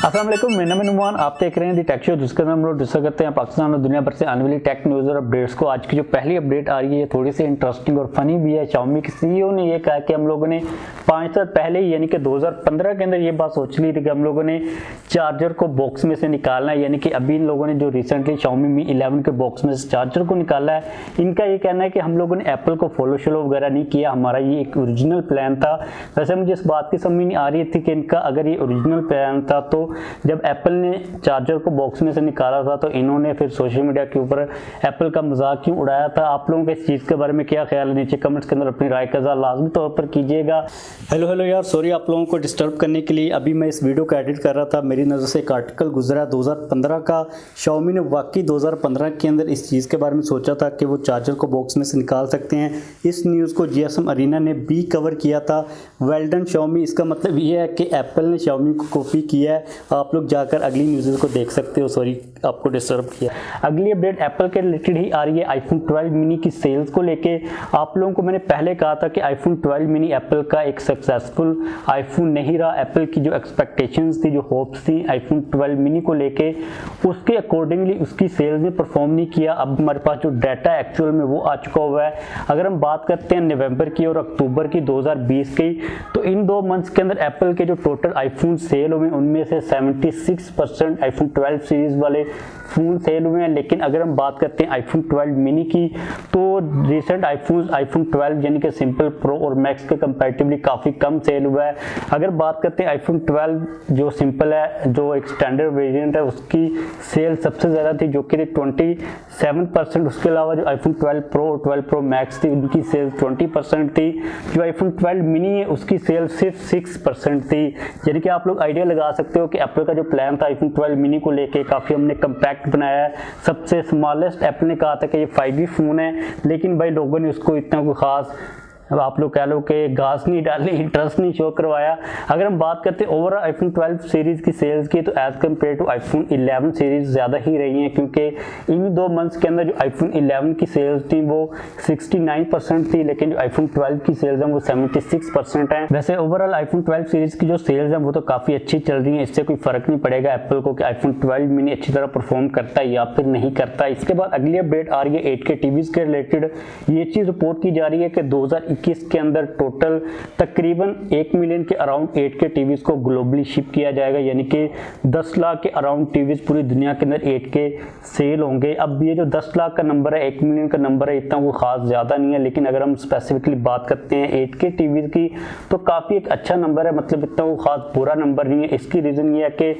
अस्सलाम वालेकुम, मेरा नाम है नुमान। आप देख रहे हैं दी टेक शो, जिसके अंदर हम लोग डिस्कस करते हैं पाकिस्तान और दुनिया भर से आने वाली टेक न्यूज़ और अपडेट्स को। आज की जो पहली अपडेट आ रही है थोड़ी सी इंटरेस्टिंग और फनी भी है। Xiaomi के सीईओ ने ये कहा कि हम लोगों ने 5 साल पहले ही यानी कि 2015 के अंदर ये बात सोच ली थी कि हम लोगों ने चार्जर को बॉक्स में से निकालना है। यानी कि अभी इन लोगों ने जो रिसेंटली Xiaomi Mi 11 के बॉक्स में से चार्जर को निकाला है, इनका ये कहना है कि हम लोगों ने एप्पल को फॉलो शॉलो वगैरह नहीं किया, हमारा ये एक ओरिजिनल प्लान था। वैसे मुझे इस बात की समझ नहीं आ रही थी कि इनका अगर ये ओरिजिनल प्लान था तो जब एप्पल ने चार्जर को बॉक्स में से निकाला था तो इन्होंने फिर सोशल मीडिया के ऊपर एप्पल का मजाक क्यों उड़ाया था। आप लोगों के इस चीज़ के बारे में क्या ख्याल है, नीचे कमेंट्स के अंदर अपनी राय का इज़हार लाजमी तौर पर कीजिएगा। हेलो यार, सॉरी आप लोगों को डिस्टर्ब करने के लिए। अभी मैं इस वीडियो को एडिट कर रहा था, मेरी नज़र से एक आर्टिकल गुजरा 2015 का। Xiaomi ने वाकई 2015 के अंदर इस चीज़ के बारे में सोचा था कि वो चार्जर को बॉक्स में से निकाल सकते हैं। इस न्यूज़ को GSM अरीना ने भी कवर किया था। Well done Xiaomi। इसका मतलब ये है कि एप्पल ने Xiaomi को कॉपी किया है। आप लोग जाकर अगली न्यूज़ को देख सकते हो। सॉरी आपको डिस्टर्ब किया। अगली अपडेट एप्पल के रिलेटेड ही आ रही है iPhone 12 मिनी की सेल्स को लेके। आप लोगों को मैंने पहले कहा था कि iPhone 12 मिनी एप्पल का एक सक्सेसफुल आईफोन नहीं रहा। एप्पल की जो एक्सपेक्टेशंस थी, जो होप्स थी iPhone 12 मिनी को लेके, उसके अकॉर्डिंगली उसकी सेल्स ने परफॉर्म नहीं किया। अब हमारे पास जो डाटा एक्चुअल में वो आ चुका हुआ है। अगर हम बात करते हैं नवंबर की और अक्टूबर की 2020 की, तो इन 2 मंथ्स के अंदर एप्पल के जो टोटल आईफोन सेल हुए उनमें से 76% iPhone 12 सीरीज वाले फ़ोन सेल हुए हैं। लेकिन अगर हम बात करते हैं iPhone 12 मिनी की, तो रिसेंट iPhone 12 यानी कि सिंपल प्रो और मैक्स के कंपैरेटिवली काफ़ी कम सेल हुआ है। अगर बात करते हैं iPhone 12 जो सिंपल है, जो एक स्टैंडर्ड वेरिएंट है, उसकी सेल सबसे ज़्यादा थी जो कि 27%। उसके अलावा जो iPhone 12 प्रो और 12 प्रो मैक्स थी उनकी सेल 20% थी। जो iPhone 12 मिनी है उसकी सेल सिर्फ 6% थी। यानी कि आप लोग आइडिया लगा सकते हो कि एप्पल का जो प्लान था iPhone 12 मिनी को लेके काफ़ी हमने कंपैक्ट बनाया है। सबसे स्मॉलेस्ट एप्पल ने कहा था कि ये 5G फ़ोन है, लेकिन भाई लोगों ने उसको इतना कोई ख़ास, अब आप लोग कह लो कि घास नहीं डाली, इंटरेस्ट नहीं शो करवाया। अगर हम बात करते हैं ओवरऑल iPhone 12 सीरीज़ की सेल्स की, तो as compared to iPhone 11 series ज़्यादा ही रही हैं, क्योंकि इन 2 मंथ्स के अंदर जो iPhone 11 की सेल्स थी वो 69% थी, लेकिन जो iPhone 12 की सेल्स हैं वो 76% हैं। वैसे ओवरऑल iPhone 12 सीरीज़ की जो सेल्स हैं वो तो काफ़ी अच्छी चल रही हैं। इससे कोई फ़र्क नहीं पड़ेगा एप्पल को कि iPhone 12 मिनी अच्छी तरह परफॉर्म करता है या फिर नहीं करता। इसके बाद अगली अपडेट आ रही है 8K टीवीज़ के रिलेटेड। ये चीज़ रिपोर्ट की जा रही है कि 2021 के अंदर टोटल तकरीबन 1 मिलियन के अराउंड 8K टीवीज़ को ग्लोबली शिप किया जाएगा। यानी कि 10 लाख के अराउंड टीवीज़ पूरी दुनिया के अंदर 8K सेल होंगे। अब ये जो 10 लाख का नंबर है, 1 मिलियन का नंबर है, इतना वो ख़ास ज़्यादा नहीं है, लेकिन अगर हम स्पेसिफिकली बात करते हैं 8K टीवीज़ की तो काफ़ी एक अच्छा नंबर है। मतलब इतना वो ख़ास बुरा नंबर नहीं है। इसकी रीज़न ये है कि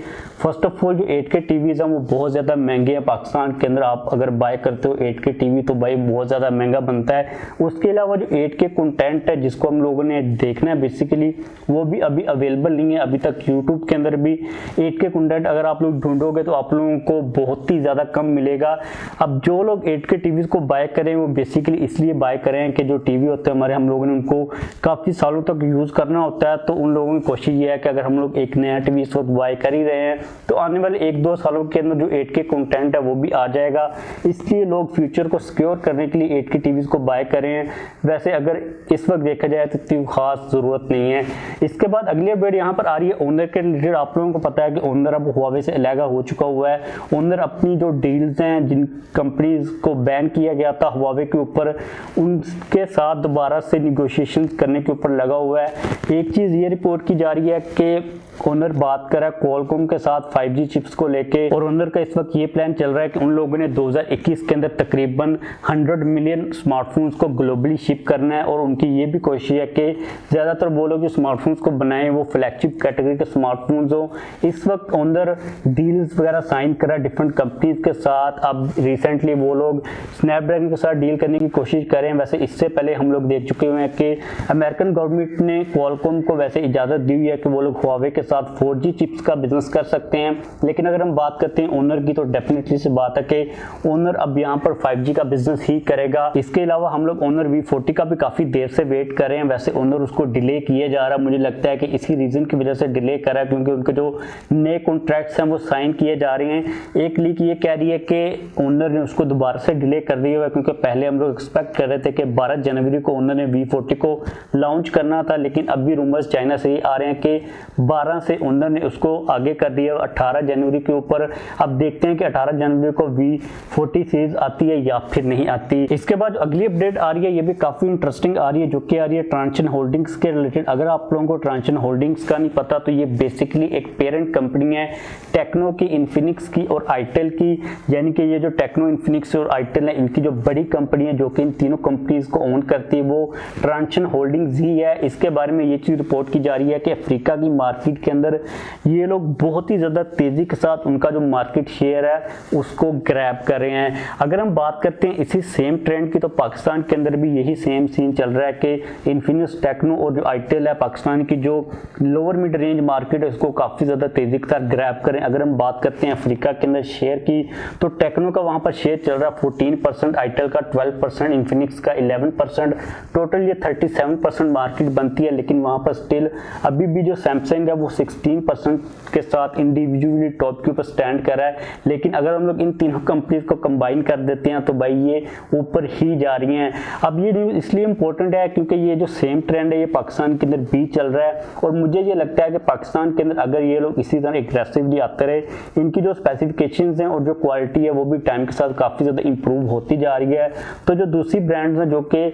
फर्स्ट ऑफ ऑल जो 8K टीवीज़ हैं वो बहुत ज़्यादा महंगे हैं। पाकिस्तान के अंदर आप अगर बाय करते हो 8K टीवी तो भाई बहुत ज़्यादा महंगा बनता है। उसके अलावा जो 8K कंटेंट है जिसको हम लोगों ने देखना है बेसिकली, वो भी अभी अवेलेबल नहीं है। अभी तक यूट्यूब के अंदर भी 8K कंटेंट अगर आप लोग ढूंढोगे तो आप लोगों को बहुत ही ज़्यादा कम मिलेगा। अब जो लोग 8K टीवीज़ को बाय करें वो बेसिकली इसलिए बाय करें कि जो टीवी होते हैं हमारे, हम लोगों ने उनको काफ़ी सालों तक यूज़ करना होता है। तो उन लोगों की कोशिश ये है कि अगर हम लोग एक नया टीवी इस वक्त बाय कर ही रहे हैं तो आने वाले 1-2 सालों के अंदर जो 8K कंटेंट है वो भी आ जाएगा। इसलिए लोग फ्यूचर को सिक्योर करने के लिए 8K टीवीज़ को बाय करें। वैसे अगर इस वक्त देखा जाए तो इतनी खास ज़रूरत नहीं है। इसके बाद अगली अपडेट यहाँ पर आ रही है ओनर के रिलेटेड। आप लोगों को पता है कि ओनर अब Huawei से अलग हो चुका हुआ है। ओनर अपनी जो डील्स हैं, जिन कंपनीज को बैन किया गया था Huawei के ऊपर, उनके साथ दोबारा से निगोशिएशन करने के ऊपर लगा हुआ है। एक चीज़ ये रिपोर्ट की जा रही है कि ओनर बात कर रहा है क्वालकॉम के साथ 5G चिप्स को लेके, और ओनर का इस वक्त ये प्लान चल रहा है कि उन लोगों ने 2021 के अंदर तकरीबन 100 मिलियन स्मार्टफोन्स को ग्लोबली शिप करना है। और उनकी ये भी कोशिश है कि ज़्यादातर वो लोग जो स्मार्टफोन्स को बनाएं वो फ्लैगशिप कैटेगरी के स्मार्टफोन्स हो। इस वक्त ओनर डील्स वगैरह साइन कर रहा है डिफरेंट कंपनीज के साथ। अब रिसेंटली वो लोग स्नैपड्रैगन के साथ डील करने की कोशिश करें। वैसे इससे पहले हम लोग देख चुके हुए हैं कि अमेरिकन गवर्नमेंट ने क्वालकॉम को वैसे इजाज़त दी हुई है कि वो लोग Huawei के साथ 4G चिप्स का बिजनेस कर सकते हैं। लेकिन अगर हम बात करते हैं ओनर की, तो डेफिनेटली से बात है कि ओनर अब यहाँ पर 5G का बिजनेस ही करेगा। इसके अलावा हम लोग ओनर V40 का भी काफ़ी देर से वेट कर रहे हैं। वैसे ओनर उसको डिले किए जा रहा है। मुझे लगता है कि इसी रीज़न की वजह से डिले कर रहा है, क्योंकि उनके जो नए कॉन्ट्रैक्ट्स हैं वो साइन किए जा रहे हैं। एक लीक ये कह रही है कि ओनर ने उसको दोबारा से डिले कर दिया हुआ है, क्योंकि पहले हम लोग एक्सपेक्ट कर रहे थे कि 12 जनवरी को ओनर ने V40 को लॉन्च करना था, लेकिन अभी रूमर्स चाइना से ही आ रहे हैं कि 12 से ओनर ने उसको आगे कर दिया 18 जनवरी के ऊपर। अब देखते हैं कि 18 जनवरी को V40 सीरीज आती है या फिर नहीं आती। इसके बाद अगली अपडेट आ रही है, ये भी काफी इंटरेस्टिंग आ रही है, जो कि आ रही है ट्रांशन होल्डिंग्स के रिलेटेड। अगर आप लोगों को ट्रांशन होल्डिंग्स का नहीं पता तो ये बेसिकली एक पेरेंट कंपनी है टेक्नो की, इन्फिनिक्स की और आईटेल की। यानी कि ये जो टेक्नो, इन्फिनिक्स और आईटेल है, इनकी जो बड़ी कंपनी है जो कि इन तीनों कंपनीज को ओन करती है, वो ट्रांशन होल्डिंग्स ही है। इसके बारे में ये चीज रिपोर्ट की जा रही है कि अफ्रीका की मार्केट के अंदर ये लोग बहुत ही ज्यादा तेजी के साथ उनका जो मार्केट शेयर है उसको ग्रैब कर रहे हैं। अगर हम बात करते हैं इसी सेम ट्रेंड की, तो पाकिस्तान के अंदर भी यही सेम सीन चल रहा है कि इन्फिनिक्स, टेक्नो और जो आईटेल है, पाकिस्तान की जो लोअर मिड रेंज मार्केट है उसको काफी ज्यादा तेजी के साथ ग्रैब करें। अगर हम बात करते हैं अफ्रीका के अंदर शेयर की, तो टेक्नो का वहां पर शेयर चल रहा है 14%, आईटेल का 12%, इन्फिनिक्स का 11%, टोटल ये 37% मार्केट बनती है। लेकिन वहां पर स्टिल अभी भी जो सैमसंग है वो 16% के साथ इंडिविजुअली टॉप के ऊपर स्टैंड कर रहा है। लेकिन अगर हम लोग इन तीनों कंपनीज को कंबाइन कर देते हैं तो भाई ये ऊपर ही जा रही हैं। अब ये न्यूज इसलिए इंपॉर्टेंट है क्योंकि ये जो सेम ट्रेंड है ये पाकिस्तान के अंदर भी चल रहा है, और मुझे ये लगता है कि पाकिस्तान के अंदर अगर ये लोग इसी तरह एग्रेसिवली आते रहे, इनकी जो स्पेसिफिकेशंस हैं और जो क्वालिटी है वो भी टाइम के साथ काफी ज्यादा इंप्रूव होती जा रही है। तो जो दूसरी ब्रांड्स हैं जो कि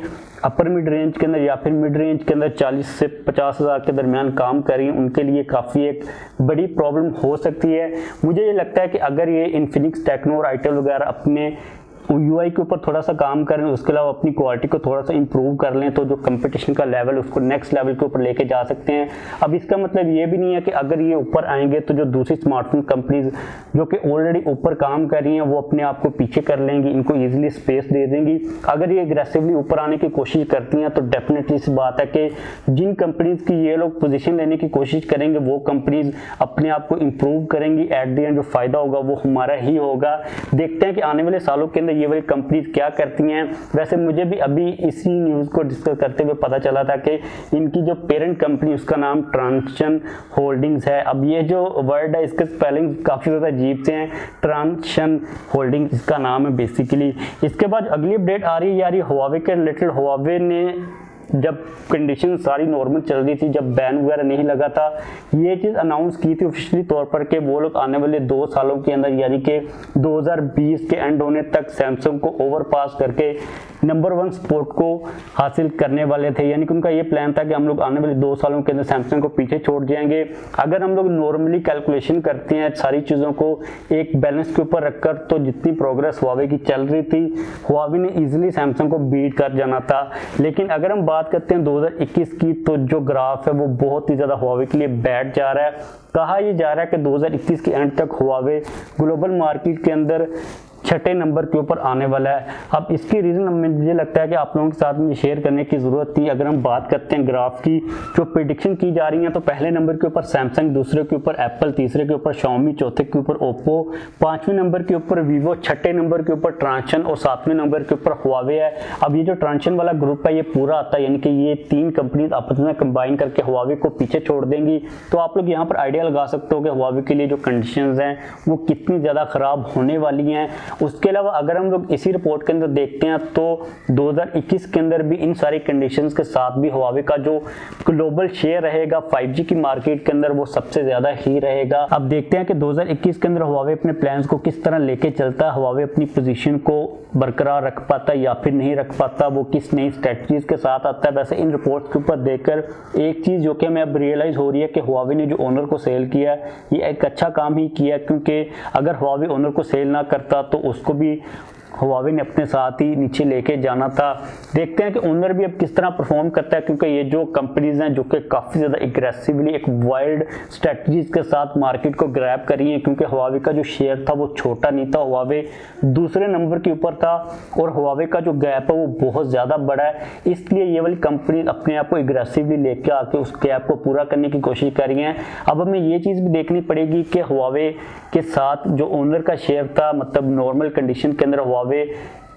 अपर मिड रेंज के अंदर या फिर मिड रेंज के अंदर 40 से 50 हज़ार के दरमियान काम कर रही हैं, उनके लिए काफ़ी एक बड़ी प्रॉब्लम हो सकती है। मुझे ये लगता है कि अगर ये इन्फिनिक्स, टेक्नो और आईटेल वगैरह अपने यूआई के ऊपर थोड़ा सा काम करें, उसके अलावा अपनी क्वालिटी को थोड़ा सा इंप्रूव कर लें, तो जो कंपटीशन का लेवल उसको नेक्स्ट लेवल के ऊपर लेके जा सकते हैं। अब इसका मतलब ये भी नहीं है कि अगर ये ऊपर आएंगे तो जो दूसरी स्मार्टफोन कंपनीज जो कि ऑलरेडी ऊपर काम कर रही हैं वो अपने आप को पीछे कर लेंगी, इनको ईजिली स्पेस दे देंगी। अगर ये एग्रेसिवली ऊपर आने की कोशिश करती हैं तो डेफिनेटली इस बात है कि जिन कंपनीज की ये लोग पोजीशन लेने की कोशिश करेंगे वो कंपनीज अपने आप को इंप्रूव करेंगी। एट द एंड जो फायदा होगा वो हमारा ही होगा। देखते हैं कि आने वाले सालों के अंदर ये वाली कंपनीज क्या करती हैं। वैसे मुझे भी अभी इसी न्यूज़ को डिस्कस करते हुए पता चला था कि इनकी जो पेरेंट कंपनी उसका नाम ट्रांशन होल्डिंग्स है। अब ये जो वर्ड है इसके स्पेलिंग काफ़ी ज़्यादा अजीब से हैं, ट्रांशन होल्डिंग्स इसका नाम है बेसिकली। इसके बाद अगली अपडेट आ रही है यार, ये हुआवे के रिलेटेड। हुआवे ने जब कंडीशन सारी नॉर्मल चल रही थी, जब बैन वगैरह नहीं लगा था, ये चीज़ अनाउंस की थी ऑफिशियली तौर पर कि वो लोग आने वाले 2 सालों के अंदर यानी कि 2020 के एंड होने तक सैमसंग को ओवरपास करके नंबर 1 स्पॉट को हासिल करने वाले थे। यानी कि उनका ये प्लान था कि हम लोग आने वाले 2 सालों के अंदर सैमसंग को पीछे छोड़ जाएंगे। अगर हम लोग नॉर्मली कैलकुलेशन करते हैं सारी चीज़ों को एक बैलेंस के ऊपर रखकर, तो जितनी प्रोग्रेस हुआवे की चल रही थी, हुआवे ने ईजिली सैमसंग को बीट कर जाना था। लेकिन अगर हम बात करते हैं 2021 की, तो जो ग्राफ है वो बहुत ही ज़्यादा हुआवे के लिए बैठ जा रहा है। कहा यह जा रहा है कि 2021 के एंड तक हुआवे ग्लोबल मार्केट के अंदर 6ठे नंबर के ऊपर आने वाला है। अब इसकी रीज़न मुझे लगता है कि आप लोगों के साथ में शेयर करने की ज़रूरत थी। अगर हम बात करते हैं ग्राफ की, जो प्रेडिक्शन की जा रही है, तो पहले नंबर के ऊपर सैमसंग, दूसरे के ऊपर एप्पल, तीसरे के ऊपर शाओमी, चौथे के ऊपर ओप्पो, 5वें नंबर के ऊपर वीवो, 6ठे नंबर के ऊपर ट्रांशन और 7वें नंबर के ऊपर हुआवे है। अब ये जो ट्रांशन वाला ग्रुप है ये पूरा आता है, यानी कि ये 3 कंपनीज आपस में कंबाइन करके हुआवे को पीछे छोड़ देंगी। तो आप लोग यहाँ पर आइडिया लगा सकते हो कि हुआवे के लिए जो कंडीशंस हैं वो कितनी ज़्यादा ख़राब होने वाली हैं। उसके अलावा अगर हम लोग इसी रिपोर्ट के अंदर देखते हैं तो 2021 के अंदर भी इन सारी कंडीशंस के साथ भी हुआवे का जो ग्लोबल शेयर रहेगा 5G की मार्केट के अंदर वो सबसे ज़्यादा ही रहेगा। अब देखते हैं कि 2021 के अंदर हुआवे अपने प्लान्स को किस तरह लेके चलता है, हुआवे अपनी पोजीशन को बरकरार रख पाता है या फिर नहीं रख पाता, वो किस नई स्ट्रेटजीज के साथ आता है। वैसे इन रिपोर्ट्स के ऊपर देखकर एक चीज़ जो कि हमें अब रियलाइज़ हो रही है कि हुआवे ने जो ओनर को सेल किया ये एक अच्छा काम ही किया, क्योंकि अगर हुआवे ओनर को सेल ना करता तो उसको भी हुआवे ने अपने साथ ही नीचे लेके जाना था। देखते हैं कि ओनर भी अब किस तरह परफॉर्म करता है, क्योंकि ये जो कंपनीज हैं जो कि काफ़ी ज़्यादा एग्रेसिवली एक वाइल्ड स्ट्रेटजीज के साथ मार्केट को ग्रैब कर रही हैं, क्योंकि हुआवे का जो शेयर था वो छोटा नहीं था, हुआवे दूसरे नंबर के ऊपर था और हुआवे का जो गैप है वो बहुत ज़्यादा बड़ा है। इसलिए ये वाली कंपनी अपने आप को एग्रेसिवली लेके आके उस गैप को पूरा करने की कोशिश कर रही हैं। अब हमें ये चीज़ भी देखनी पड़ेगी कि हुआवे के साथ जो ओनर का शेयर था, मतलब नॉर्मल कंडीशन के अंदर हुआवे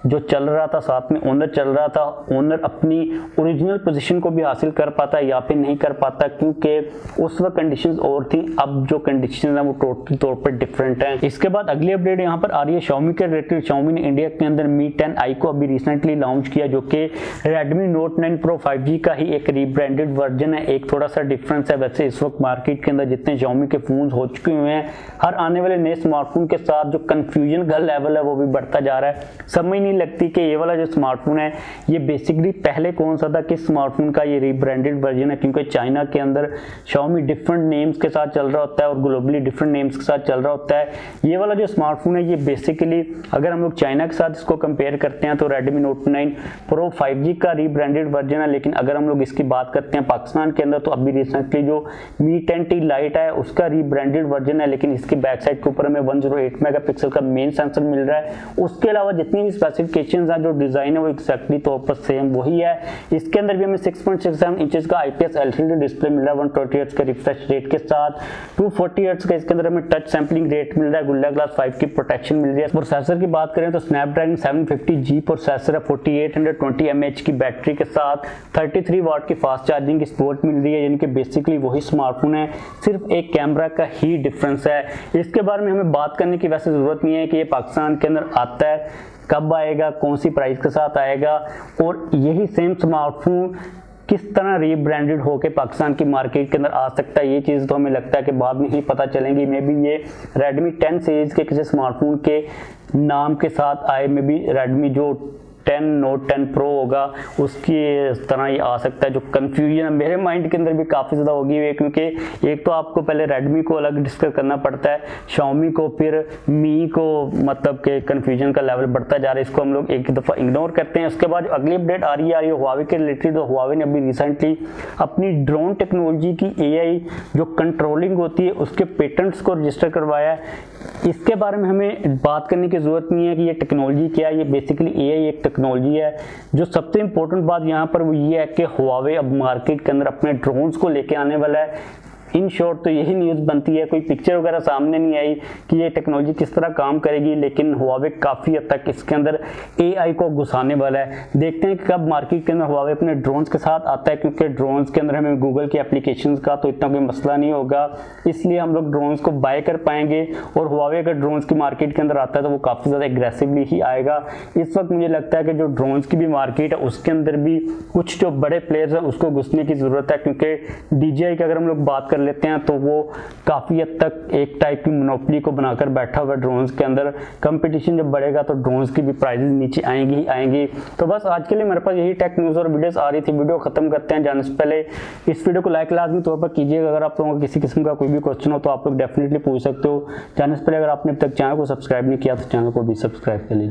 जो चल रहा था, साथ में ओनर चल रहा था, ओनर अपनी ओरिजिनल पोजीशन को भी हासिल कर पाता या फिर नहीं कर पाता, क्योंकि उस वक्त कंडीशंस और थी, अब जो कंडीशंस हैं वो टोटल तौर पर डिफरेंट हैं। इसके बाद अगली अपडेट यहाँ पर आ रही है Xiaomi के रिलेटेड। Xiaomi ने इंडिया के अंदर Mi 10i को अभी रिसेंटली लॉन्च किया, जो कि Redmi Note 9 Pro 5G का ही एक रीब्रांडेड वर्जन है। एक थोड़ा सा डिफरेंस है। वैसे इस वक्त मार्केट के अंदर जितने Xiaomi के फोन हो चुके हुए हैं, हर आने वाले नए स्मार्टफोन के साथ जो कंफ्यूजन का लेवल है वो भी बढ़ता जा रहा है। समझ नहीं लगती कि ये वाला जो स्मार्टफोन है ये बेसिकली पहले कौन सा था, किस स्मार्टफोन का ये रीब्रांडेड वर्जन है, क्योंकि चाइना के अंदर Xiaomi डिफरेंट नेम्स के साथ चल रहा होता है और ग्लोबली डिफरेंट नेम्स के साथ चल रहा होता है। ये वाला जो स्मार्टफोन है ये बेसिकली अगर हम लोग चाइना के साथ इसको कंपेयर करते हैं तो Redmi Note 9 Pro 5G का रीब्रांडेड वर्जन है। लेकिन अगर हम लोग इसकी बात करते हैं पाकिस्तान के अंदर तो अभी रिसेंटली जो Mi 10T Lite है उसका रीब्रांडेड वर्जन है, लेकिन इसकी बैक साइड के ऊपर हमें 108 मेगापिक्सल का मेन सेंसर मिल रहा है। उसके अलावा जितनी भी स्पेसिफिकेशंस हैं, जो डिजाइन है वो एक्जैक्टली तौर पर सेम वही है। इसके अंदर भी हमें 6.67 इंचेस का IPS LCD डिस्प्ले मिल रहा है 120 हर्ट्ज के रिफ्रेश रेट के साथ। 240 हर्ट्ज का इसके अंदर हमें टच सैंपलिंग रेट मिल रहा है, Gorilla Glass 5 की प्रोटेक्शन मिल रही है। प्रोसेसर की बात करें तो स्नैपड्रैगन 750G प्रोसेसर है, 4820 mAh की बैटरी के साथ 33 वाट की फास्ट चार्जिंग की सपोर्ट मिल रही है, यानी कि बेसिकली वही स्मार्टफोन है, सिर्फ एक कैमरा का ही डिफरेंस है। इसके बारे में हमें बात करने की वैसे जरूरत नहीं है कि ये पाकिस्तान के अंदर आता है, कब आएगा, कौन सी प्राइस के साथ आएगा, और यही सेम स्मार्टफोन किस तरह रीब्रांडेड होकर पाकिस्तान की मार्केट के अंदर आ सकता है। ये चीज़ तो हमें लगता है कि बाद में ही पता चलेंगी। मे बी ये Redmi 10 सीरीज के किसी स्मार्टफोन के नाम के साथ आए, मे बी Redmi जो 10 Note 10 Pro होगा उसकी इस तरह ही आ सकता है। जो कंफ्यूजन है मेरे माइंड के अंदर भी काफ़ी ज़्यादा होगी है, क्योंकि एक तो आपको पहले Redmi को अलग डिस्कस करना पड़ता है, Xiaomi को, फिर Mi को, मतलब के कंफ्यूजन का लेवल बढ़ता जा रहा है। इसको हम लोग एक दफ़ा इग्नोर करते हैं। उसके बाद अगली अपडेट आ रही है Huawei के रिलेटेड। तो Huawei ने अभी रिसेंटली अपनी ड्रोन टेक्नोलॉजी की AI जो कंट्रोलिंग होती है उसके पेटेंट्स को रजिस्टर करवाया है। इसके बारे में हमें बात करने की ज़रूरत नहीं है कि ये टेक्नोलॉजी क्या है, ये बेसिकली AI एक टेक्नोलॉजी है। जो सबसे इंपॉर्टेंट बात यहाँ पर वो ये है कि Huawei अब मार्केट के अंदर अपने ड्रोन्स को लेके आने वाला है। इन शॉर्ट तो यही न्यूज़ बनती है, कोई पिक्चर वगैरह सामने नहीं आई कि ये टेक्नोलॉजी किस तरह काम करेगी, लेकिन Huawei काफ़ी हद तक इसके अंदर AI को घुसाने वाला है। देखते हैं कि कब मार्केट के अंदर Huawei अपने ड्रोन्स के साथ आता है, क्योंकि ड्रोन्स के अंदर हमें गूगल की एप्लीकेशंस का तो इतना कोई मसला नहीं होगा, इसलिए हम लोग ड्रोन्स को बाय कर पाएंगे। और Huawei अगर ड्रोन्स की मार्केट के अंदर आता है तो वो काफ़ी ज़्यादा एग्रेसिवली ही आएगा। इस वक्त मुझे लगता है कि जो ड्रोन्स की भी मार्केट है उसके अंदर भी कुछ जो बड़े प्लेयर्स हैं उसको घुसने की ज़रूरत है, क्योंकि DJI की अगर हम लोग बात कर लेते हैं तो वो काफ़ी हद तक एक टाइप की मोनोपोली को बनाकर बैठा हुआ है ड्रोन्स के अंदर। कंपटीशन जब बढ़ेगा तो ड्रोन्स की भी प्राइसेस नीचे आएंगी ही आएंगी। तो बस आज के लिए मेरे पास यही टेक न्यूज़ और वीडियोस आ रही थी। वीडियो खत्म करते हैं जाने से पहले इस वीडियो को लाइक लाजमी तौर पर कीजिएगा। अगर आप लोगों को किसी किस्म का कोई भी क्वेश्चन हो तो आप लोग डेफिनेटली पूछ सकते हो। जाने से पहले अगर आपने अब तक चैनल को सब्सक्राइब नहीं किया तो चैनल को भी सब्सक्राइब कर लीजिए।